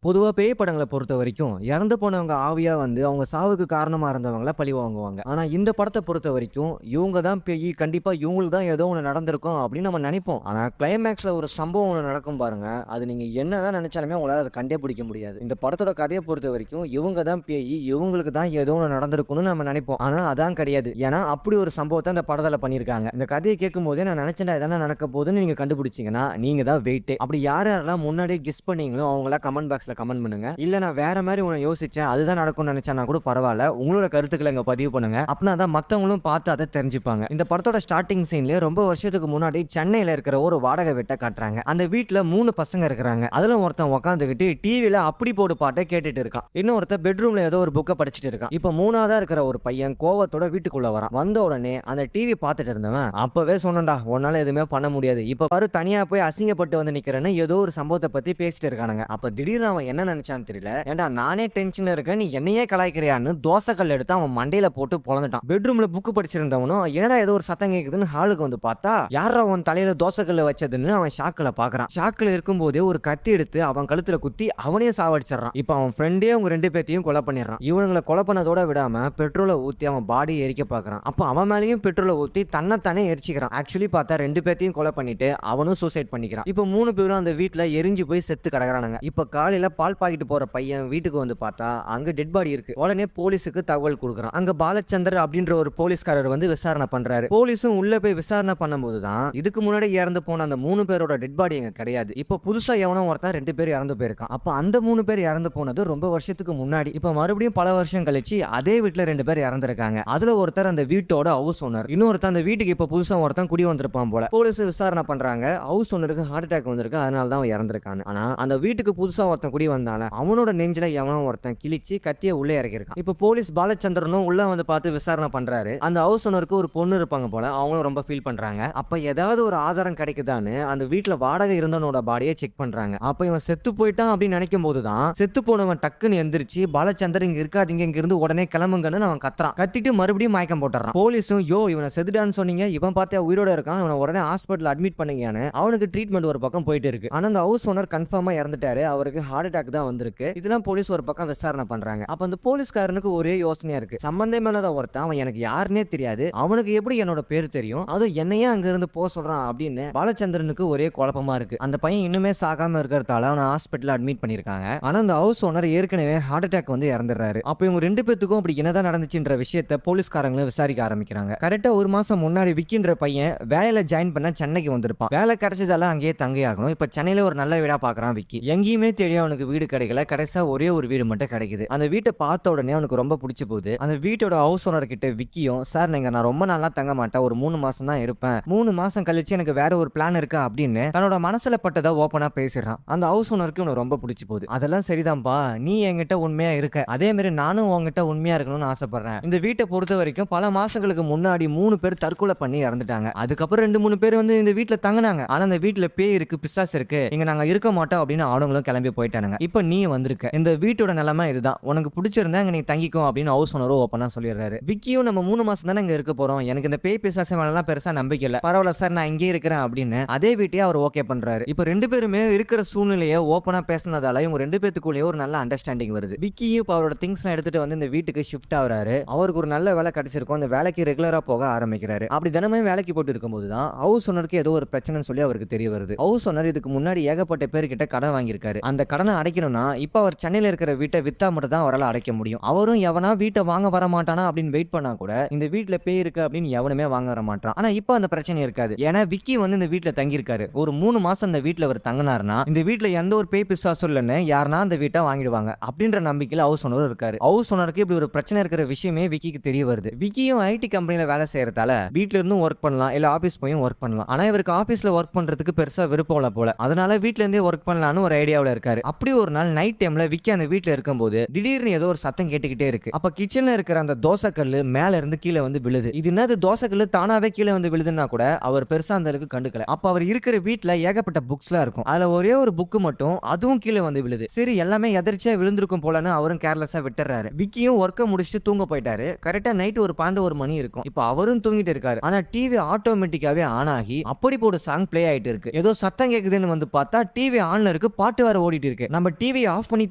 பொதுவா பேய் படங்கள பொறுத்தவரைக்கும், இறந்து போனவங்க ஆவியா வந்து அவங்க சாவுக்கு காரணமா இருந்தவங்கள பழி வாங்குவாங்க. ஆனா இந்த படத்த பொறுத்தவரைக்கும், இவங்க தான் பேயி, கண்டிப்பா இவங்களுக்கு தான் ஏதோ ஒண்ணு நடந்திருக்கும் அப்படின்னு நம்ம நெனைப்போம். ஆனா கிளைமேக்ஸ்ல ஒரு சம்பவம் ஒண்ணு நடக்கும் பாருங்க. அது நீங்க என்னதான் நெனைச்சாலுமே உங்களால அத கண்டே பிடிக்க முடியாது. இந்த படத்தோட கதைய பொறுத்தவரைக்கும், இவங்க தான் பேயி, இவங்களுக்கு தான் ஏதோ ஒண்ணு நடந்திருக்கும்னு நம்ம நெனைப்போம். ஆனா அதான் கிடையாது. ஏன்னா அப்படி ஒரு சம்பவத்த அந்த படத்துல பண்ணியிருக்காங்க. இந்த கதைய கேட்கும்போதே நான் நெனச்சேன்டா இதானே நடக்க போகுதுன்னு நீங்க கண்டுபிடிச்சீங்கன்னா, நீங்க தான் வெயிட்டே. அப்படி யார் யாரெல்லாம் முன்னாடியே கெஸ் பண்ணீங்களோ அவங்கலாம் கமெண்ட் பாக்ஸ்ல கமெண்ட் பண்ணுங்க. இல்ல நான் வேற மாதிரி ஒண்ணு யோசிச்சேன், அதுதான் நடக்கும்னு நினைச்சேன்னா கூட பரவாயில்ல. உங்களோட கருத்துக்களை இங்க பதிவு பண்ணுங்க. அப்பனா தான் மத்தவங்களும் பார்த்து அதை தெரிஞ்சுப்பாங்க. இந்த படத்தோட ஸ்டார்டிங் சீன்லயே ரொம்ப வருஷத்துக்கு முன்னாடி சென்னையில இருக்கிற ஒரு வாடகை வீட்டை காட்டுறாங்க. அந்த வீட்ல 3 பசங்க இருக்கிறாங்க. அதுல ஒருத்தன் உட்காந்துக்கிட்டு டிவில அப்படி போடு பாட்டை கேட்டுட்டு இருக்கான். இன்னொருத்தன் பெட்ரூம்ல ஏதோ ஒரு புக்கை படிச்சுட்டு இருக்கான். இப்ப 3ஆவதா இருக்கிற ஒரு பையன் கோவத்தோட வீட்டுக்குள்ள வரான். வந்த உடனே அந்த டிவி பார்த்துட்டு இருந்தவன் அப்பவே சொன்னடா உன்னால எதுவுமே பண்ண முடியாது, இப்ப பாரு தனியா போய் அசிங்கப்பட்டு வந்து நிக்கிறேன்னு ஏதோ ஒரு சம்பவத்தை பத்தி பேசிட்டு இருக்கானுங்க. அப்ப திடீர்னு அவன் என்ன நினைச்சான்னு தெரியல, ஏன்டா நானே டென்ஷன்ல இருக்கேன், நீ என்னையே கலாய்க்கிறியான்னு தோசைக்கல் எடுத்து அவன் மண்டையில போட்டு பொளந்துட்டான். பெட்ரூம்ல புக் படிச்சிருந்தவனும் என்னடா ஏதோ ஒரு சத்தம் கேக்குதுன்னு ஹாலுக்கு வந்து பார்த்தா யாரா அவன் தலையில தோசைக்கல்ல வச்சதுன்னு அவன் ஷாக்குல பாக்குறான். ஷாக்குல இருக்கும்போதே ஒரு கத்தி எடுத்து அவன் கழுத்துல குத்தி அவனையே சாவடிச்சிடறான். இப்ப அவன் ஃப்ரெண்டே அவங்க 2 பேத்தையும் கொலை பண்ணிடுறான். இவனுங்களை கொலை பண்ணதோட விடாம பெட்ரோலை ஊத்தி அவன் பாடியை எரிக்க பாக்குறான். அப்ப அவன் மேலேயும் பெட்ரோலை ஊத்தி தன்னைத்தானே எரிச்சிக்கிறான். ஆக்சுவலி பார்த்தா 2 பேத்தையும் கொலை பண்ணிட்டு அவனும் சூசைட் பண்ணிக்கிறான். இப்ப 3 பேரும் அந்த வீட்டுல எரிஞ்சு போய் செத்து கிடக்குறானுங்க. இப்ப காலையில பால் பாக்கிட்டு போற பையன் வீட்டுக்கு வந்து பார்த்தா அங்க டெட் பாடி இருக்கு. உடனே போலீஸுக்கு தகவல் கொடுக்குறான். அங்க பாலச்சந்தர் அப்படின்ற ஒரு போலீஸ்காரர் வந்து விசாரணை பண்றாரு. போலீஸும் உள்ள போய் விசாரணை பண்ணும்போது தான் இதுக்கு முன்னாடி இறந்து போன அந்த 3 பேரோட டெட் பாடி எங்க கிடையாது. இப்ப புதுசா எவனோ ஒருத்தன் 2 பேர் இறந்து போயிருக்கான். அப்ப அந்த 3 பேர் இறந்து போனது ரொம்ப வருஷத்துக்கு முன்னாடி. இப்ப மறுபடியும் பல வருஷம் கழிச்சு அதே வீட்டுல 2 பேர் இறந்திருக்காங்க. அதுல ஒருத்தர் அந்த வீட்டோட ஹவுஸ் ஓனர், இன்னொருத்தர் அந்த வீட்டுக்கு இப்ப புதுசா ஒருத்தன் குடி வந்திருப்பான் போல. போலீஸ் விசாரணை பண்றாங்க. ஹவுஸ் ஓனருக்கு ஹார்ட் அட்டாக் வந்திருக்கு, அதனால தான் அவன் இறந்திருக்கான். ஆனா அந்த வீட்டுக்கு புதுசா ஒருத்தன் குடி வந்தால அவனோட நெஞ்சில எவனோ ஒருத்தன் கிழிச்சு கத்திய உள்ளே இறக்கிருக்கான். இப்ப போலீஸ் பாலச்சந்திரனும் உள்ள வந்து பார்த்து விசாரணை பண்றாரு. அந்த ஹவுஸ் ஓனருக்கு ஒரு பொண்ணு இருப்பாங்க போல, அவங்களும் ரொம்ப ஃபீல் பண்றாங்க. அப்ப ஏதாவது ஒரு ஆதாரம் கிடைக்குதான்னு அந்த வீட்டுல வாடகை இருந்தவனோட பாடியை செக் பண்றாங்க. அப்ப இவன் செத்து போயிட்டான் அப்படின்னு நினைக்கும் போதுதான் செத்து போனவன் டக்குன்னு எந்திரிச்சு பாலச்சந்தர் இங்க இருக்காதீங்க, இங்க இருந்து உடனே கிளம்புங்கன்னு அவன் கத்துறான். கத்திட்டு மறுபடியும் மயக்கம் போட்டுறான். போலீஸும் யோ இவனை செத்துட்டான்னு சொன்னீங்க, இவன் பார்த்தா உயிரோட இருக்கான், இவனை உடனே ஹாஸ்பிட்டல் அட்மிட் பண்ணீங்கன்னு அவனுக்கு ட்ரீட்மெண்ட் ஒரு பக்கம் போயிட்டு இருக்கு. ஆனா அந்த ஹவுஸ் ஓனர் கன்ஃபார்மா இறந்துட்டாரு, அவருக்கு ஹார்ட் அட்டாக் தான் வந்திருக்கு. இதெல்லாம் போலீஸ் ஒரு பக்கம் விசாரணை பண்றாங்க. அப்ப அந்த போலீஸ்காரனுக்கு ஒரே யோசனையா இருக்கு, சம்பந்தமே இல்லாத ஒருத்தன், அவன் எனக்கு யாருன்னே தெரியாது, அவனுக்கு எப்படி என்னோட பேர் தெரியும், அதுவும் என்னையே அங்க இருந்து போக சொல்றான் அப்படின்னு பாலச்சந்திரனுக்கு ஒரே குழப்பமா இருக்கு. அந்த பையன் இன்னுமே சாகாம இருக்கிறதால அவனை ஹாஸ்பிட்டல் அட்மிட் பண்ணிருக்காங்க. ஆனா அந்த ஹவுஸ் ஓனர் ஏற்கனவே ஹார்ட் அட்டாக் வந்து இறந்துறாரு. அப்ப இவங்க 2 பேத்துக்கும் அப்படி என்னதான் நடந்துச்சுன்ற விஷயத்தை போலீஸ்காரங்களும் விசாரிக்க ஆரம்பிக்கிறாங்க. கரெக்டா ஒரு மாசம் முன்னாடி விக்கின்ற பையன் வேலையில ஜாயின் பண்ண சென்னைக்கு வந்திருப்பான். வேலை கிடைச்சதால அங்கேயே தங்கியாகணும். இப்ப சென்னையில ஒரு நல்ல வீடா பாக்குறான் விக்கி. எங்கேயுமே தெரியும் அவனுக்கு வீடு கிடைக்கல. கடைசியா ஒரே ஒரு வீடு மட்டும் கிடைக்குது. அந்த வீட்டை பார்த்த உடனே அவனுக்கு ரொம்ப பிடிச்சு போகுது. அந்த வீட்டோட ஹவுஸ் ஓனர் கிட்ட விக்கியும், சார் நீங்க நான் ரொம்ப நாளா தங்க மாட்டேன், ஒரு 3 மாசம் தான் இருப்பேன், 3 மாசம் கழிச்சு எனக்கு வேற ஒரு பிளான் இருக்கா அப்படின்னு தன்னோட மனசுல பட்டதை ஓப்பனா பேசிடுறான். அந்த ஹவுஸ் ஓனருக்கு இவனுக்கு ரொம்ப பிடிச்சு போகுது. அதெல்லாம் சரிதான்பா, நீ என்கிட்ட உண்மையா இருக்க, அதே மாதிரி நானும் உங்ககிட்ட உண்மையா இருக்கணும்னு ஆசைப்படுறேன். இந்த வீட்டை பொறுத்த வரைக்கும் பல மாசங்களுக்கு முன்னாடி 3 பேர் தற்கொலை பண்ணி இறந்துட்டாங்க. அதுக்கப்புறம் 2-3 பேர் வந்து இந்த வீட்டுல தங்கினாங்க. ஆனா அந்த வீட்டுல பேய் இருக்கு, பிசாசு இருக்கு, இங்க நாங்க இருக்க மாட்டோம் அப்படின்னு அவனுங்களும் கிளம்பி போயிட்டானுங்க. இப்ப நீ வந்திருக்க, இந்த வீட்டோட நிலைமை இதுதான், உனக்கு பிடிச்சிருந்தா இங்க நீ தங்கிக்கும் அப்படின்னு ஹவுஸ் ஓனரும் ஓப்பனா சொல்லிடுறாரு. விக்கியும் நம்ம 3 மாசம் தானே இங்க இருக்க போறோம், எனக்கு இந்த பேய் பிசாசு மேலாம் பெருசா நம்பிக்கை இல்ல, பரவாயில்ல சார் நான் இங்கே இருக்கிறேன் அப்படின்னு அதே வீட்டையே அவர் ஓகே பண்றாரு. இப்ப 2 பேருமே இருக்கிற சூழ்நிலையை ஓப்பனா பேசினதால இவங்க 2 பேத்துக்குள்ளேயே ஒரு நல்ல அண்டர்ஸ்டாண்டிங் வருது. விக்கியும் இப்ப அவரோட திங்ஸ் எல்லாம் எடுத்துட்டு வந்து இந்த வீட்டுக்கு ஷிஃப்ட் ஆகுறாரு. அவருக்கு ஒரு நல்ல வேலை கிடைச்சிருக்கும், அந்த வேலைக்கு ரெகுலரா போக ஆரம்பிக்கிறாரு. அப்படி தினமும் வேலைக்கு போட்டு இருக்கும்போது தான் ஹவுஸ் ஓனருக்கு ஏதோ ஒரு பிரச்சனைன்னு சொல்லி அவருக்கு தெரிய வருது. ஹவுஸ் ஓனர் இதுக்கு முன்னாடி ஏகப்பட்ட பேர்கிட்ட கடன் வாங்கியிருக்காரு. அந்த கடனை அடைக்கணும்னா இப்ப அவர் சென்னையில இருக்கிற வீட்டை வித்தா மட்டும் தான் அவரால் அடைக்க முடியும். அவரும் எவனா வீட்டை வாங்க வர மாட்டானா அப்படின்னு வெயிட் பண்ணா கூட இந்த வீட்டுல பேய் இருக்கு அப்படின்னு எவனுமே வாங்க வர மாட்டான். ஆனா இப்ப அந்த பிரச்சனை இருக்காது. ஏன்னா விக்கி வந்து இந்த வீட்டுல தங்கி இருக்காரு. ஒரு 3 மாசம் இந்த வீட்டுல அவர் தங்கினாருன்னா இந்த வீட்டுல எந்த ஒரு பேய் பிசாசும் இல்லைன்னு யாருன்னா அந்த வீட்டை வாங்கிடுவாங்க அப்படின்ற நம்பிக்கையில ஹவுஸ் ஓனர் இருக்காரு. ஹவுஸ் ஓனருக்கு இப்படி ஒரு பிரச்சனை இருக்கிற விஷயமே விக்கிக்கு தெரிய வருது. விக்கியும் ஐடி கம்பெனில வேலை செய்யறதால வீட்டுல இருந்தும் ஒர்க் பண்ணலாம், இல்ல ஆபீஸ் போயும் ஒர்க் பண்ணலாம். ஆனா இவருக்கு ஆபீஸ்ல ஒர்க் பண்றதுக்கு பெருசா விருப்பம் இல்ல போல, அதனால வீட்டுல இருந்தே ஒர்க் பண்ணலாம்னு ஒரு ஐடியாவில் இருக்காரு. அப்படி ஒரு நாள் நைட் டைம்ல விக்கி அந்த வீட்டுல இருக்கும்போது திடீர்னு ஏதோ ஒரு சத்தம் கேட்டுக்கிட்டே இருக்கு. அப்ப கிச்சன்ல இருக்கிற அந்த தோசைக்கல்லு மேல இருந்து கீழே வந்து விழுது. இது என்னது தோசைக்கல்லு தானாவே கீழே வந்து விழுதுன்னா கூட அவர் பெருசா அந்த அளவுக்கு கண்டுக்கல. அப்ப அவர் இருக்கிற வீட்டுல ஏகப்பட்ட புக்ஸ்லாம் இருக்கும். அதுல ஒரே ஒரு புக் மட்டும் அதுவும் கீழே வந்து விழுது. சரி எல்லாமே எதிர்ச்சியா விழுந்திருக்கும் போலன்னு அவரும் கேர்லெஸ்ஸா விட்டுறாரு. விக்கியும் ஒர்க்க முடிச்சுட்டு தூங்க போயிட்டாரு. கரெக்டா நைட் ஒரு 12 மணி இருக்கும். இப்ப அவரும் தூங்கிட்டு இருக்காரு. ஆனா டிவி ஆட்டோமேட்டிக்காவே ஆன் ஆகி அப்படி போடு சாங் பிளே ஆயிட்டு இருக்கு. ஏதோ சத்தம் கேக்குதுன்னு வந்து பார்த்தா டிவி ஆன்ல இருக்கு, பாட்டு வேற ஓடிட்டு இருக்கு. நம்ம டிவியை ஆஃப் பண்ணி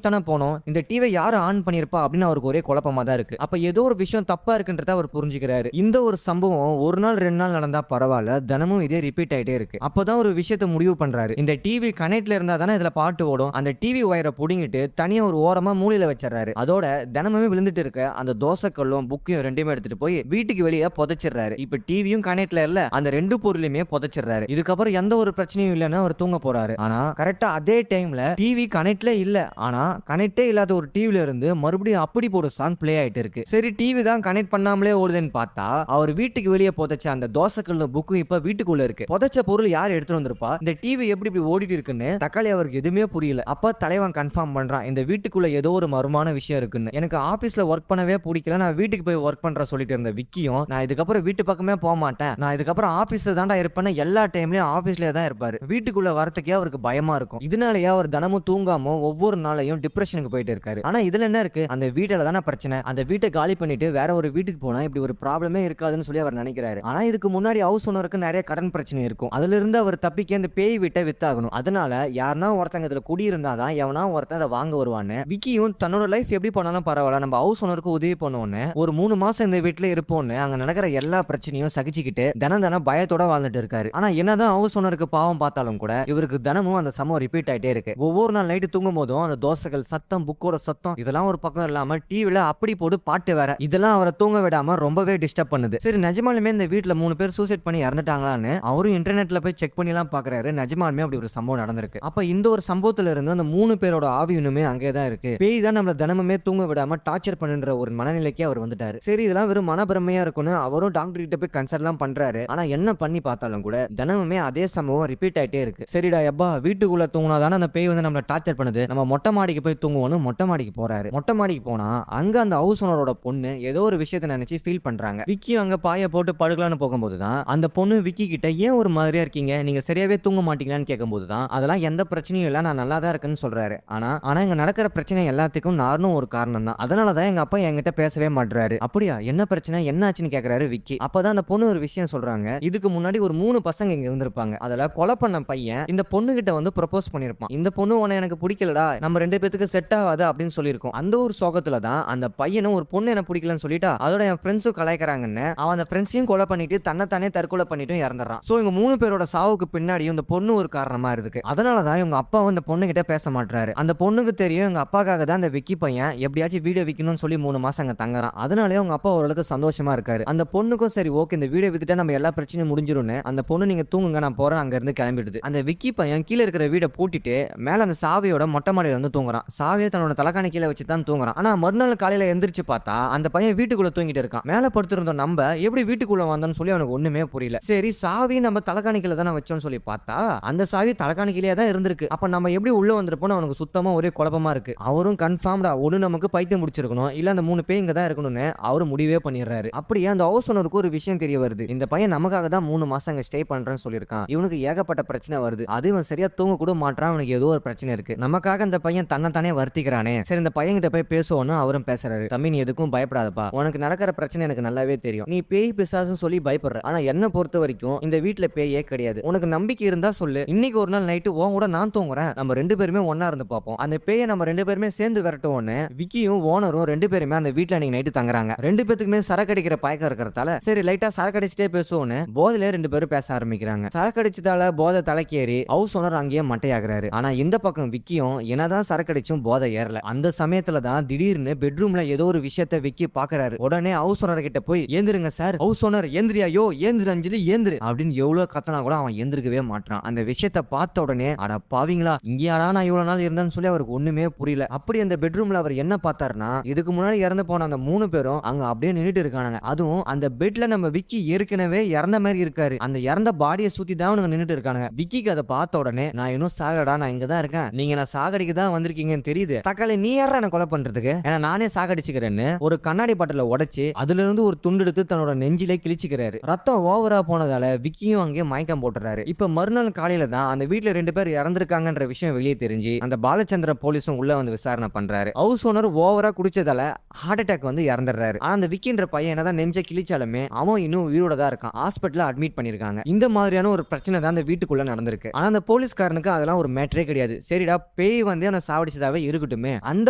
தானே போனோம், இந்த டிவியை யாரு ஆன் பண்ணிருப்பா அப்படின்னு அவருக்கு ஒரே குழப்பமா தான் இருக்கு. அப்ப ஏதோ ஒரு விஷயம் தப்பா இருக்குன்றத அவர் புரிஞ்சுக்கிறாரு. இந்த ஒரு சம்பவம் ஒரு நாள் 2 நாள் நடந்தா பரவாயில்ல, தினமும் இதே ரிப்பீட் ஆயிட்டே இருக்கு. அப்பதான் ஒரு விஷயத்தை முடிவு பண்றாரு. இந்த டிவி கனெக்ட்ல இருந்தா தானே இதுல பாட்டு ஓடும். அந்த டிவி ஒயரை புடிங்கிட்டு தனியா ஒரு ஓரமா மூலையில வச்சிடறாரு. அதோட தினமுமே விழுந்துட்டு இருக்க அந்த தோசைக்கல்லும் புக்கையும் ரெண்டுமே எடுத்துட்டு போய் வீட்டுக்கு வெளியே புதைச்சிடுறாரு. இப்ப டிவியும் கனெக்ட்ல இல்ல, அந்த ரெண்டு பொருளையுமே புதைச்சிடுறாரு. இதுக்கப்புறம் எந்த ஒரு பிரச்சனையும் இல்லைன்னு அவர் தூங்க போறாரு. ஆனா கரெக்டா அதே டைம்ல டிவி கனெக்ட்ல இல்ல, ஆனா கனெக்டே இல்லாத ஒரு டிவில இருந்து மறுபடியும் அப்படி போட சாங் பிளே ஆயிட்டு இருக்கு. சரி டிவி தான் கனெக்ட் பண்ணாமலே ஓடுதுன்னு பார்த்தா அவர் வீட்டுக்கு வெளியே புதைச்ச அந்த தோசைக்கல்லும் புக்கும் இப்ப வீட்டுக்குள்ள இருக்கு. புதைச்ச பொருள் யார் எடுத்துட்டு வந்திருப்பா, இந்த டிவி எப்படி இப்படி ஓடிட்டு இருக்குன்னு தக்காளி அவருக்கு எதுவுமே புரியல. அப்ப தலைவன் கன்ஃபார்ம் பண்றான், இந்த வீட்டுக்குள்ள ஏதோ ஒரு மர்மமான விஷயம் இருக்குன்னு. எனக்கு ஆபீஸ்ல ஒர்க் பண்ணவே பிடிக்கல, நான் வீட்டுக்கு போய் ஒர்க் பண்ற சொல்லிட்டு இருந்த விக்கியும் நான் இதுக்கப்புறம் வீட்டு பக்கமே போக மாட்டேன், நான் இதுக்கப்புறம் ஆபீஸ்ல தான்டா இருப்பேன்னு எல்லா டைம்லயும் ஆபீஸ்ல தான் இருப்பாரு. வீட்டுக்குள்ள வரதுக்கே அவருக்கு பயமா இருக்கும். இதனாலயே அவர் தினமும் தூங்காம ஒவ்வொரு நாளையும் டிப்ரெஷனுக்கு போயிட்டு இருக்காரு. ஆனா இதுல என்ன இருக்கு, அந்த வீட்டுல தானே பிரச்சனை, அந்த வீட்டை காலி பண்ணிட்டு வேற ஒரு வீட்டுக்கு போனா இப்படி ஒரு ப்ராப்ளமே இருக்காதுன்னு சொல்லி அவர் நினைக்கிறாரு. ஆனா இதுக்கு முன்னாடி ஹவுஸ் ஓனருக்கு நிறைய கடன் பிரச்சனை இருக்கும். அதுல இருந்து அவர் தப்பிக்க இந்த பேய் வீட்டை வித்தாகணும். அதனால யாருன்னா ஒருத்தங்க இதுல குடியிருந்தாதான் எவனா ஒருத்தன் அதை வாங்க வருவான்னு விக்கியும் தன்னோட லைஃப் எப்படி பண்ணாலும் பரவாயில்ல, நம்ம ஹவுஸ் ஓனருக்கு உதவி பண்ணுவோன்னு ஒரு 3 மாசம் இந்த வீட்டுல இருப்போம்னு அங்க நடக்கிற எல்லா பிரச்சனையும் சகிச்சுக்கிட்டு தினம் பயத்தோட வாழ்ந்துட்டு இருக்காரு. ஆனா என்னதான் ஹவுஸ் ஓனருக்கு பாவம் பார்த்தாலும் கூட இவருக்கு தினமும் அந்த சம்பவம் ரிப்பீட் ஆயிட்டே இருக்கு. ஒவ்வொரு நாள் நைட்டு தூங்கும் போதும் அந்த தோசைகள் சத்தம், புக்கோட சத்தம் இதெல்லாம் ஒரு பக்கம் இல்லாம டிவில அப்படி போட்டு பாட்டு வேற, இதெல்லாம் அவரை தூங்க விடாம ரொம்பவே டிஸ்டர்ப் பண்ணுது. சரி நிஜமாலுமே இந்த வீட்டுல 3 பேர் சூசைட் பண்ணி இறந்துட்டாங்களான்னு அவரும் இன்டர்நெட்ல போய் செக் பண்ணி எல்லாம் பாக்குறாரு. நிஜமாலுமே அப்படி ஒரு சம்பவம் நடந்திருக்கு. அப்ப இந்த ஒரு சம்பவத்துல இருந்து அந்த 3 பேரோட ஆவியுமே அங்கேதான் இருக்கு. பேய் தான் நம்மள தினமுமே தூங்க விடாம டார்ச்சர் பண்ணுன்ற ஒரு மனநிலைக்கு அவர் வந்துட்டாரு. சரி இதெல்லாம் வெறும் மனப்பிரமையா இருக்குன்னு அவரும் டாக்டர் கிட்ட போய் கன்சல்ட் எல்லாம் பண்றாரு. ஆனா என்ன பண்ணி பார்த்தாலும் கூட தினமுமே அதே சம்பவம் ரிப்பீட் ஆயிட்டே இருக்கு. சரிடா எப்பா, வீட்டுக்குள்ள தூங்கினாதானே அந்த பேய் வந்து நம்மள டார்ச்சர் பண்ணுது, நம்ம மொட்டை மாடிக்கு போய் தூங்குவோம்னு மொட்டை மாடிக்கு போறாரு. மொட்டை மாடிக்கு போனா அங்க அந்த ஹவுஸ் ஓனரோட பொண்ணு ஏதோ ஒரு விஷயத்தை நினைச்சு ஃபீல் பண்றாங்க. விக்கி அங்க பாய போட்டு படுக்கலான்னு போகும்போது தான் அந்த பொண்ணு விக்கி கிட்ட ஏன் ஒரு மாதிரியா இருக்கீங்க, நீங்க சரியாவே தூங்க மாட்டீங்களான்னு கேட்கும்போது தான் அதெல்லாம் எந்த பிரச்சனையும் இல்ல, நான் நல்லா தான் இருக்குன்னு சொல்றாரு. ஆனா இங்க நடக்கிற பிரச்சனை எல்லாத்துக்கும் நானும் ஒரு காரணம் தான், அதனாலதான் எங்க அப்பா என்கிட்ட பேசவே மாட்டாரு. அப்படியா, என்ன பிரச்சனை, என்ன ஆச்சுன்னு கேக்குறாரு விக்கி. அப்பதான் அந்த பொண்ணு ஒரு விஷயம் சொல்றாங்க, இதுக்கு முன்னாடி ஒரு 3 பசங்க இங்க இருந்திருப்பாங்க, அதுல கொலை பண்ண பையன் இந்த பொண்ணு கிட்ட வந்து ப்ரொபோஸ் பண்ணிருப்பான். இந்த பொண்ணு உன்னை எனக்கு பிடிக்கலடா, நம்ம 2 பேத்துக்கு செட் ஆகாது அப்படின்னு சொல்லியிருக்கோம். அந்த ஒரு சோகத்துல தான் அந்த பையனும் ஒரு பொண்ணு எனக்கு பிடிக்கலன்னு சொல்லிட்டா அதோட என் ஃப்ரெண்ட்ஸும் கலாய்க்கிறாங்கன்னு அவன் அந்த ஃப்ரெண்ட்ஸையும் கொலை பண்ணிட்டு தன்னைத்தானே தற்கொலை பண்ணிட்டு இறந்துறான். சோ இவங்க 3 பேரோட சாவுக்கு பின்னாடியும் இந்த பொண்ணு ஒரு காரணமா இருக்கு. அதனாலதான் இவங்க அப்பா இந்த பொண்ணு கிட்ட பேச மாட்டாரு. அந்த பொண்ணுக்கு தெரியும் எங்க அப்பாக்காக தான் அந்த விக்கி பையன் எப்படியாச்சும் வீடியோ விக்கணும்னு சொல்லி 3 மாசம் அங்க தங்குறான். அதனாலே அவங்க அப்பா ஓரளவுக்கு சந்தோஷமா இருக்காரு. அந்த பொண்ணுக்கும் சரி ஓகே இந்த வீடியோ வித்துட்டா நம்ம எல்லா பிரச்சனையும் முடிஞ்சிரும்னு அந்த பொண்ணு நீங்க தூங்குங்க நான் போறேன் அங்க இருந்து கிளம்பிடுது. அந்த விக்கி பையன் கீழே இருக்கிற வீடை பூட்டிட்டு மேல அந்த சாவியோட மொட்டை மாடியில வந்து தூங்குறான். சாவியை தன்னோட தலைக்காணி கீழே வச்சு தான் தூங்குறான். ஆனா மறுநாள் காலையில எந்திரிச்சு பார்த்தா அந்த பையன் வீட்டுக்குள்ள தூங்கிட்டு இருக்கான். மேல படுத்திருந்தோம் நம்ம எப்படி வீட்டுக்குள்ள வந்தோம்னு சொல்லி அவனுக்கு ஒண்ணுமே புரியல. சரி சாவி நம்ம தலைக்காணி கீழே தானே வச்சோம்னு சொல்லி பார்த்தா அந்த சாவி தலைக்காணி கீழே தான் இருந்திருக்கு. அப்ப நம்ம எப்படி உள்ள வந்திருப்போம்னு அவனுக்கு சுத்தமா ஒரே குழப்பமா இருக்கு. அவரும் கன்ஃபார்ம்டா ஒண்ணு நமக்கு பைத்தியம் முடிச்சிருக்கணும், இல்ல அந்த 3 பேய் இங்க தான் இருக்கணும்னு அவரு முடிவே பண்ணிடுறாரு. அப்படியே அந்த ஹவுஸ் ஓனருக்கு ஒரு விஷயம் தெரிய வருது, இந்த பையன் நமக்காக தான் 3 மாசம் அங்க ஸ்டே பண்றேன்னு சொல்லியிருக்கான், இவனுக்கு ஏகப்பட்ட பிரச்சனை வருது, அது இவன் சரியா தூங்க கூட மாட்டான், அவனுக்கு ஏதோ ஒரு பிரச்சனை இருக்கு, நமக்காக இந்த பையன் தன்னைத்தானே வருத்திக்கிறானே, சரி இந்த பையன் கிட்ட போய் பேசுவோன்னு அவரும் பேசுறாரு. தம்பி நீ எதுக்கும் பயப்படாதப்பா, உனக்கு நடக்கிற பிரச்சனை எனக்கு நல்லாவே தெரியும், நீ பேய் பிசாசுன்னு சொல்லி பயப்படுற, ஆனா என்ன பொறுத்த வரைக்கும் இந்த வீட்டுல பேயே கிடையாது, உனக்கு நம்பிக்கை இருந்தா சொல்லு, இன்னைக்கு ஒரு நாள் நைட்டு உன் கூட நான் தூங்குறேன், நம்ம 2 பேருமே ஒன்னா இருந்து பார்ப்போம், அந்த பேயை நம்ம 2 பேருமே சேர்ந்து விரட்டுவோன்னு விக்கியும் ஓனரும் 2 பேருமே அந்த வீட்டுல அன்னைக்கு நைட்டு தங்குறாங்க. 2 பேத்துக்குமே சரக்கு அடிக்கிற பழக்கம் இருக்கிறதால சரி லைட்டா சரக்கு அடிச்சுட்டே பேசுவோன்னு போதிலே 2 பேரும் பேச ஆரம்பிக்கிறாங்க. சரக்கு அடிச்சதால போதை தலைக்கேறி ஹவுஸ் ஓனர் அங்கேயே மட்டையாகிறாரு. ஆனா இந்த பக்கம் விக்கியும் என்னதான் சரக்கு அடிச்சும் போதை ஏறல. அந்த சமயத்துல தான் திடீர்னு பெட்ரூம்ல ஏதோ ஒரு விஷயத்தை விக்கி பாக்குறாரு. உடனே ஹவுஸ் ஓனர் கிட்ட போய் ஏந்திருங்க சார், ஹவுஸ் ஓனர் ஏந்திரியா, யோ ஏந்திரு அஞ்சலி ஏந்திரு அப்படின்னு எவ்வளவு கத்தனா கூட அவன் ஏந்திருக்கவே மாட்டான். அந்த விஷயத்தை பார்த்த உடனே அட பாவீங்களா இங்கேயாடா நான் இவ்வளவு நாள் இருந்தேன்னு சொல்லி அவருக்கு ஒண்ணுமே புரியல. அப்படி அந்த பெட்ரூம்ல அவர் என்ன பார்த்தாருன்னா இதுக்கு முன்னாடி இறந்து போன அந்த 3 பேரும் அங்க அப்படியே நின்னுட்டு இருக்கானுங்க. அதுவும் அந்த பெட்ல நம்ம விக்கி ஏற்கனவே இறந்த மாதிரி இருக்காரு. அந்த இறந்த பாடியை சுத்தி தான் அவனுங்க நின்னுட்டு இருக்கானுங்க. விக்கிக்கு அதை பார்த்த உடனே நான் இன்னும் சாகடா, நான் இங்க தான் இருக்கேன், நீங்க நான் சாகடிக்கு தான் வந்திருக்கீங்கன்னு தெரியுது, தக்காளி நீ யாரா என்ன கொலை பண்றதுக்கு, ஏன்னா நானே சாகடிச்சுக்கிறேன்னு ஒரு கண்ணாடி பாட்டில உடைச்சு அதுல இருந்து ஒரு துண்டு எடுத்து தன்னோட நெஞ்சிலே கிழிச்சுக்கிறாரு. ரத்தம் ஓவரா போனதால விக்கியும் அங்கே மயக்கம் போட்டுறாரு. இப்ப மறுநாள் காலையில தான் அந்த வீட்டுல 2 பேர் இறந்திருக்காங்கன்ற விஷயம் வெளியே தெரிஞ்சு அந்த பாலச்சந்திர போலீஸும் உள்ள வந்து விசாரணை பண்றாரு. ஹவுஸ் ஓனர் ஓவரா குடிச்சதால ஹார்ட் அட்டாக் வந்து இறந்துடுறாரு. ஆனா அந்த விக்கின்ற பையன் என்னதான் நெஞ்ச கிழிச்சாலுமே அவன் இன்னும் உயிரோட தான் இருக்கான். ஹாஸ்பிட்டல்ல அட்மிட் பண்ணிருக்காங்க. இந்த மாதிரியான ஒரு பிரச்சனை தான் அந்த வீட்டுக்குள்ள நடந்திருக்கு. ஆனா அந்த போலீஸ்காரனுக்கு அதெல்லாம் ஒரு மேட்டரே கிடையாது. சரிடா பேய் வந்து அவனை சாவடிச்சதாவே இருக்கட்டுமே, அந்த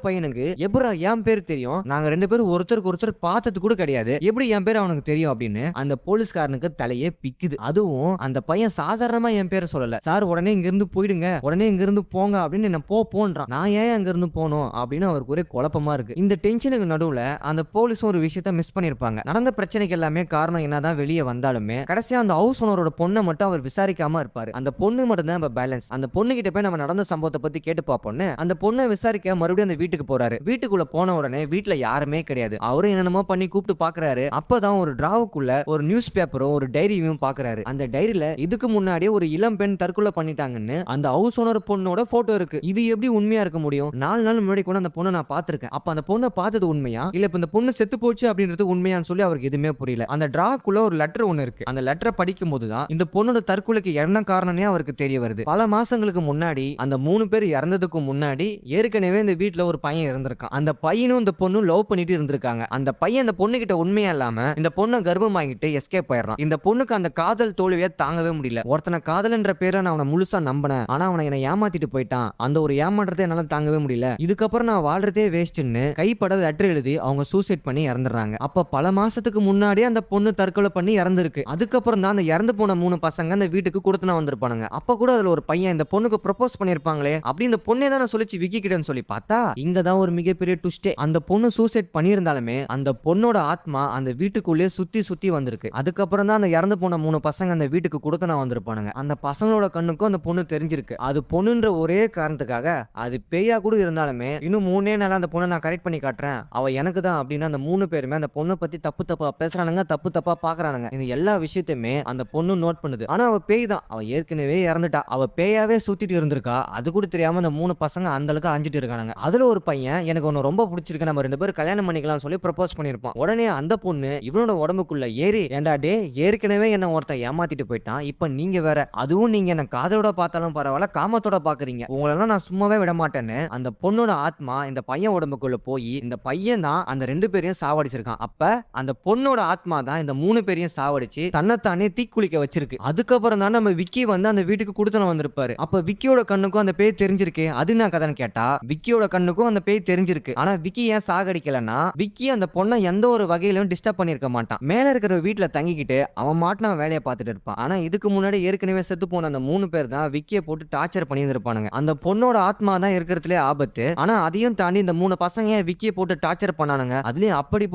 பையனுக்கு எப்படிடா என் பேர் தெரியும், நாங்க 2 பேரும் ஒருத்தருக்கு ஒருத்தர் பார்த்தது கூட கிடையாது, எப்படி என் பேர் அவனுக்கு தெரியும் அப்படின்னு அந்த போலீஸ்காரனுக்கு தலையே பிக்குது. அதுவும் அந்த பையன் சாதாரணமா என் பேரை சொல்லல, சார் உடனே இங்க இருந்து போயிடுங்க, உடனே இங்க இருந்து போங்க அப்படின்னு என்ன போன்றான். நான் ஏன் அங்க இருந்து போனோம் அப்படின்னு அவருக்கு ஒரே குழப்பமா இருக்கு. இந்த டென்ஷனுக்கு நடுவுல அந்த போலீஸும் ஒரு விஷயத்த மிஸ் பண்ணிருப்பாங்க. நடந்த பிரச்சனைக்கு எல்லாமே காரணம் என்னதான் வெளியே வந்தாலுமே கடைசியா அந்த ஹவுஸ் ஓனரோட பொண்ணை மட்டும் அவர் விசாரிக்காம இருப்பாரு. அந்த பொண்ணு மட்டும் தான் பேலன்ஸ். அந்த பொண்ணு கிட்ட போய் நம்ம நடந்த சம்பவத்தை பத்தி கேட்டு பார்ப்போம்னு அந்த பொண்ணை விசாரிக்க மறுபடியும் அந்த வீட்டுக்கு போறாரு. வீட்டுக்குள்ள போன உடனே வீட்டுல யாருமே கிடையாது. அவரும் என்னென்னமோ பண்ணி கூப்பிட்டு பாக்குறாரு. அப்பதான் ஒரு டிராவுக்குள்ள ஒரு நியூஸ் பேப்பரும் ஒரு டைரியும் பாக்குறாரு. அந்த டைரியில இதுக்கு முன்னாடியே ஒரு இளம் பெண் தற்கொலை பண்ணிட்டாங்கன்னு அந்த ஹவுஸ் ஓனர் பொண்ணோட போட்டோ இருக்கு. இது எப்படி உண்மையா இருக்க முடியும்? 4 நாள் முன்னாடி கூட அந்த பொண்ணை நான் பார்த்திருக்கேன். அப்ப அந்த பொண்ணை பார்த்தது உண்மையா இல்ல இப்ப இந்த பொண்ணு செத்து போச்சு அப்படின்றது உண்மையான்னு சொல்லி அவருக்கு எதுவுமே புரியல. அந்த டிராக்குள்ள ஒரு லெட்டர் ஒன்னு இருக்கு. அந்த லெட்டரை படிக்கும் போதுதான் இந்த பொண்ணோட தற்கொலைக்கு என்ன காரணமே அவருக்கு தெரிய வருது. பல மாசங்களுக்கு முன்னாடி அந்த 3 பேர் இறந்ததுக்கு முன்னாடி ஏற்கனவே இந்த வீட்டுல ஒரு பையன் இருந்திருக்கான். அந்த பையனும் இந்த பொண்ணும் லவ் பண்ணிட்டு இருந்திருக்காங்க. அந்த பையன் இந்த பொண்ணு கிட்ட உண்மையா இல்லாம இந்த பொண்ணை கர்ப்பம் வாங்கிட்டு எஸ்கேப் ஆயிடுறான். இந்த பொண்ணுக்கு அந்த காதல் தோல்வியை தாங்கவே முடியல. ஒருத்தனை காதல்ன்ற பேரை நான் அவனை முழுசா நம்பினேன், ஆனா அவனை என்னை ஏமாத்திட்டு போயிட்டான். அந்த ஒரு ஏமாற்றத்தை என்னால தாங்கவே முடியல. இதுக்கப்புறம் நான் வாழ்றதே வேஸ்ட்னு கைப்பட லெட்டர் எழுதி அவங்க சூசைட் பண்ணி இறந்துடுறாங்க. அப்ப பல மாசத்துக்கு முன்னாடியே அந்த பொண்ணு தற்கொலை பண்ணி இறந்திருக்கு. அதுக்கப்புறம் தான் அந்த இறந்து போன 3 பசங்க அந்த வீட்டுக்கு கொடுத்துனா வந்திருப்பானுங்க. அப்ப கூட அதுல ஒரு பையன் இந்த பொண்ணுக்கு ப்ரொபோஸ் பண்ணிருப்பாங்களே அப்படி இந்த பொண்ணே தான் சொல்லிச்சு விக்கி கிட்டன்னு சொல்லி பார்த்தா இங்க தான் ஒரு மிகப்பெரிய ட்விஸ்டே. அந்த பொண்ணு சூசைட் பண்ணியிருந்தாலுமே அந்த பொண்ணோட ஆத்மா அந்த வீட்டுக்குள்ளே சுத்தி சுத்தி வந்திருக்கு. அதுக்கப்புறம் தான் அந்த இறந்து போன 3 பசங்க அந்த வீட்டுக்கு கொடுத்துனா வந்திருப்பானுங்க. அந்த பசங்களோட கண்ணுக்கும் அந்த பொண்ணு தெரிஞ்சிருக்கு. அது பொண்ணுன்ற ஒரே காரணத்துக்காக அது பேயா கூட இருந்தாலுமே இன்னும் 3 நாள் அந்த பொண்ணை நான் கரெக்ட் பண்ணி காட்டுறேன், அவ எனக்கு தான் அப்படின்னு அந்த 3 பேருமே அந்த பொண்ணை பத்தி தப்பு தப்பா பேசுறானுங்க, தப்பு தப்பா பாக்குறானுங்க. இந்த எல்லா விஷயத்தையுமே அந்த பொண்ணு நோட் பண்ணுது. ஆனா அவ பேய் தான், அவ ஏற்கனவே இறந்துட்டா, அவ பேயாவே சுத்திட்டு இருந்திருக்கா. அது கூட தெரியாம அந்த 3 பசங்க அந்த அளவுக்கு அஞ்சிட்டு இருக்கானுங்க. அதுல ஒரு பையன் எனக்கு ஒன்னு ரொம்ப பிடிச்சிருக்கு, நம்ம 2 பேரும் கல்யாணம் பண்ணிக்கலாம் சொல்லி ப்ரப்போஸ் பண்ணிருப்பான். உடனே அந்த பொண்ணு இவனோட உடம்புக்குள்ள ஏறி ஏண்டா டே ஏற்கனவே என்ன ஒருத்தன் ஏமாத்திட்டு போயிட்டான், இப்ப நீங்க வேற, அதுவும் நீங்க என்ன காதலோட பார்த்தாலும் பரவாயில்ல காமத்தோட பாக்குறீங்க, உங்களெல்லாம் நான் சும்மாவே விட மாட்டேன்னு அந்த பொண்ணோட ஆத்மா இந்த பையன் உடம்புக்குள்ள போய் இந்த பையன் தான் அந்த 2 பேரையும் சாவடிச்சிருக்கான். அப்ப அந்த பொண்ணோட ஆத்மா தான் இந்த 3 பேரையும் சாவடிச்சு தன்னைத்தானே தீக்குளிக்க வச்சிருக்கு. அதுக்கப்புறம் தான் நம்ம விக்கி வந்து அந்த வீட்டுக்கு கொடுத்தன வந்திருப்பாரு. அப்ப விக்கியோட கண்ணுக்கும் அந்த பேய் தெரிஞ்சிருக்கு. அது என்ன கதைன்னு கேட்டா விக்கியோட கண்ணுக்கும் அந்த பேய் தெரிஞ்சிருக்கு. ஆனா விக்கி ஏன் சாகடிக்கலன்னா விக்கி அந்த பொண்ணை எந்த ஒரு வகையிலும் டிஸ்டர்ப் பண்ணிருக்க மாட்டான். மேல இருக்கிற வீட்டுல தங்கிக்கிட்டு அவன் மாட்டின வேலையை பார்த்துட்டு இருப்பான். ஆனா இதுக்கு முன்னாடி ஏற்கனவே செத்து போன அந்த 3 பேர் தான் விக்கியை போட்டு டார்ச்சர் பண்ணி இருப்பானுங்க. அந்த பொண்ணோட ஆத்மா தான் இருக்கிறதுலே ஆபத்து. ஆனா அதையும் தாண்டி இந்த 3 பசங்க ஏன் விக்கியை போட்டு டார்ச்சர் பண்ணானுங்க, அதுலயும் அப்படி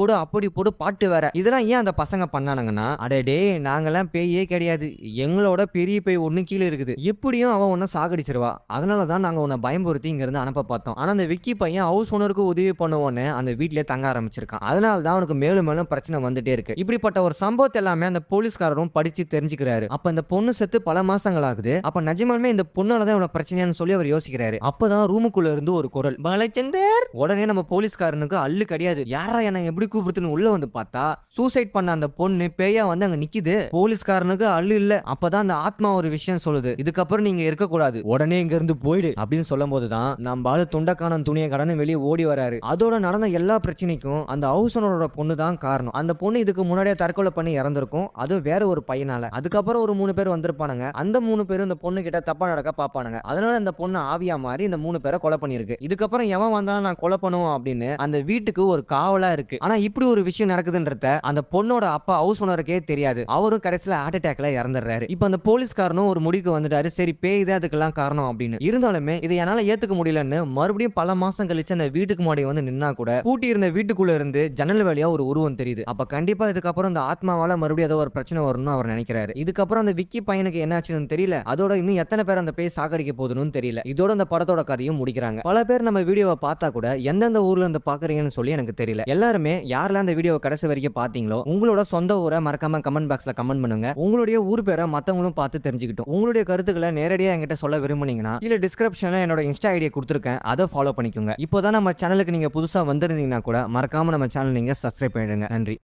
போடு பாட்டு வேற. இதெல்லாம் ஏன் அந்த பசங்க பண்ணானுங்கன்னா அடே நாங்கெல்லாம் பேயே கிடையாது, எங்களோட பெரிய பேய் ஒண்ணு கீழே இருக்குது, எப்படியும் அவன் உன்னை சாகடிச்சிருவா, அதனாலதான் நாங்க உன்னை பயம்புறுத்தி இங்க இருந்து அனுப்ப பார்த்தோம். ஆனா அந்த விக்கி பையன் ஹவுஸ் ஓனருக்கு உதவி பண்ணுவோன்னு அந்த வீட்லயே தங்க ஆரம்பிச்சிருக்கான். அதனாலதான் அவனுக்கு மேலும் மேலும் பிரச்சனை வந்துட்டே இருக்கு. இப்படிப்பட்ட ஒரு சம்பவத்தை எல்லாமே அந்த போலீஸ்காரரும் படிச்சு தெரிஞ்சுக்கிறாரு. அப்ப இந்த பொண்ணு செத்து பல மாசங்கள் ஆகுது. அப்ப நிஜமாலுமே இந்த பொண்ணாலதான் இவ்வளவு பிரச்சனையான்னு சொல்லி அவர் யோசிக்கிறாரு. அப்பதான் ரூமுக்குள்ள இருந்து ஒரு குரல், பாலச்சந்தர். உடனே நம்ம போலீஸ்காரனுக்கு அல்லு கிடையாது, யாரா என்ன எப்படி கூப்பிடுத்துன்னு உள்ள வந்து பார்த்தா சூசைட் பண்ண அந்த பொண்ணு பேயா வந்து அங்க நிக்குது. போலீஸ்காரனுக்கு அல்லு இல்ல. அப்பதான் அந்த ஆத்மா ஒரு விஷயம் சொல்லுது, இதுக்கப்புறம் நீங்க இருக்க கூடாது, உடனே இங்க இருந்து போயிடு அப்படின்னு சொல்லும் போதுதான் நம்ம ஆளு துண்டக்கான துணியை கடனை வெளியே ஓடி வராரு. அதோட நடந்த எல்லா பிரச்சனைக்கும் அந்த ஹவுஸ் ஓனரோட பொண்ணு தான் காரணம். அந்த பொண்ணு இதுக்கு முன்னாடியே தற்கொலை பண்ணி இறந்திருக்கும், அதுவும் வேற ஒரு பையனால. அதுக்கப்புறம் ஒரு 3 பேர் வந்திருப்பானுங்க. அந்த 3 பேரும் இந்த பொண்ணு கிட்ட தப்பா நடக்க பாப்பானுங்க. அதனால இந்த பொண்ணு ஆவியா மாறி இந்த 3 பேரை கொலை பண்ணிருக்கு. இதுக்கப்புறம் எவன் வந்தாலும் நான் கொலை பண்ணுவோம் அப்படின்னு அந்த வீட்டுக்கு ஒரு காவலா இருக்கு. ஆனா இப்படி ஒரு விஷயம் நடக்குதுன்றத அந்த பொண்ணோட அப்பா ஹவுஸ் ஓனருக்கே தெரியாது. அவரும் கடைசியில ஹார்ட் அட்டாக்ல இறந்துடுறாரு. இப்ப அந்த போலீஸ்காரனும் ஒரு முடிவுக்கு வந்துட்டாரு, சரி பேய் தான் அதுக்கெல்லாம் காரணம் அப்படின்னு. இருந்தாலுமே இதை என்னால ஏத்துக்க முடியலன்னு மறுபடியும் பல மாசம் கழிச்சு அந்த வீட்டுக்கு முன்னாடி வந்து நின்னா கூட பூட்டி இருந்த வீட்டுக்குள்ள இருந்து ஜன்னல் வழியா ஒரு உருவம் தெரியுது. அப்ப கண்டிப்பா இதுக்கப்புறம் இந்த ஆத்மாவால மறுபடியும் ஏதோ ஒரு பிரச்சனை வரும்னு அவர் நினைக்கிறாரு. இதுக்கப்புறம் அந்த விக்கி பையனுக்கு என்ன ஆச்சுன்னு தெரியல. அதோட இன்னும் எத்தனை பேர் அந்த பேய் சாகடிக்க போகுதுன்னு தெரியல. இதோட அந்த படத்தோட கதையும் முடிக்கிறாங்க. பல பேர் நம்ம வீடியோவை பார்த்தா கூட எந்தெந்த ஊர்ல இருந்து பாக்குறீங்கன்னு சொல்லி எனக்கு தெரியல. எல்லாருமே யாரெல்லாம் அந்த வீடியோவை கடைசி வரைக்கும் பாத்தீங்களோ உங்களோட சொந்த ஊரை மறக்காம கமெண்ட் பாக்ஸ்ல கமெண்ட் பண்ணுங்க. உங்களுடைய ஊர் பேரை மத்தவங்களும் பார்த்து தெரிஞ்சுக்கிட்டோம். உங்களுடைய கருத்துக்களை நேரடியா என்கிட்ட சொல்ல விரும்புனீங்கன்னா கீழே டிஸ்கிரிப்ஷன்ல என்னோட இன்ஸ்டா ஐடியை கொடுத்துருக்கேன், அதை ஃபாலோ பண்ணிக்கோங்க. இப்போதான் நம்ம சேனலுக்கு நீங்க புதுசா வந்திருந்தீங்கன்னா கூட மறக்காம நம்ம சேனல் நீங்க சப்ஸ்கிரைப் பண்ணிடுங்க. நன்றி.